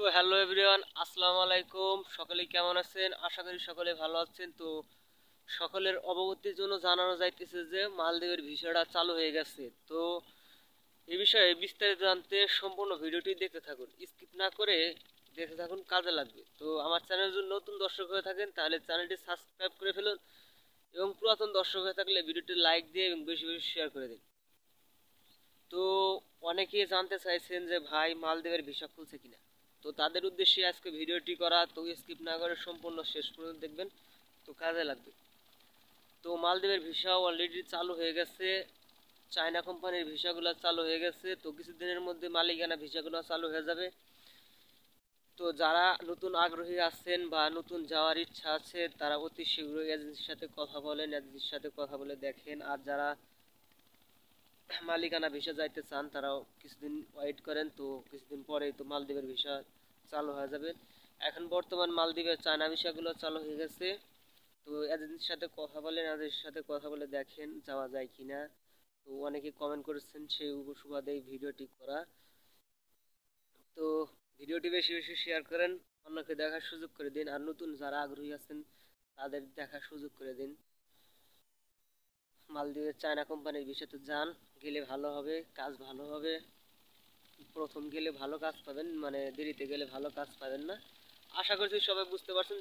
তো hello everyone, আসসালামু আলাইকুম। সকলে কেমন আছেন? আশা করি সকলে ভালো আছেন। তো সকলের অবগতির জন্য জানানো যাইতেছে যে মালদ্বীপের ভিসাটা চালু হয়ে গেছে। তো এই বিষয়ে বিস্তারিত জানতে সম্পূর্ণ ভিডিওটি দেখতে থাকুন, স্কিপ না করে দেখতে থাকুন, কাজে লাগবে। তো আমার চ্যানেল যদি নতুন দর্শক হয়ে থাকেন তাহলে চ্যানেলটি সাবস্ক্রাইব করে ফেলুন, এবং পুরাতন দর্শক হয়ে থাকলে ভিডিওটি লাইক দিয়ে এবং বেশি বেশি শেয়ার করে দিন। তো অনেকেই জানতে চাইছেন যে ভাই মালদ্বীপের ভিসা খুলছে কিনা। তো তাদের উদ্দেশ্যে আজকে ভিডিওটি করা। তো স্কিপ না করে সম্পূর্ণ শেষ পর্যন্ত দেখবেন, তো কাজে লাগবে। তো মালদ্বীপের ভিসা অলরেডি চালু হয়ে গেছে, চায়না কোম্পানির ভিসাগুলো চালু হয়ে গেছে। তো কিছুদিনের মধ্যে মালিকানা ভিসাগুলো চালু হয়ে যাবে। তো যারা নতুন আগ্রহী আছেন বা নতুন যাওয়ার ইচ্ছা আছে তারা অতি শীঘ্রই এজেন্সির সাথে কথা বলেন, এজেন্সির সাথে কথা বলে দেখেন। আর যারা মালিকানা ভিসা যাইতে চান তারাও কিছুদিন ওয়েট করেন। তো কিছুদিন পরেই তো মালদ্বীপের ভিসা চালু হয়ে যাবে। এখন বর্তমান মালদ্বীপের চায়না ভিসাগুলো চালু হয়ে গেছে। তো এজেন্সির সাথে কথা বলেন, এজেন্সির সাথে কথা বলে দেখেন যাওয়া যায় কিনা। তো অনেকে কমেন্ট করেছেন, সেই সুবাদে এই ভিডিওটি করা। তো ভিডিওটি বেশি বেশি শেয়ার করেন, অন্যকে দেখার সুযোগ করে দিন। আর নতুন যারা আগ্রহী আছেন তাদের দেখার সুযোগ করে দিন। মালদ্বীপের চায়না কোম্পানির ভিসাতে যান, গেলে ভালো হবে, কাজ ভালো হবে। প্রথম গেলে ভালো কাজ পাবেন, মানে দেরিতে গেলে ভালো কাজ পাবেন না। আশা করছি সবাই বুঝতে পারছেন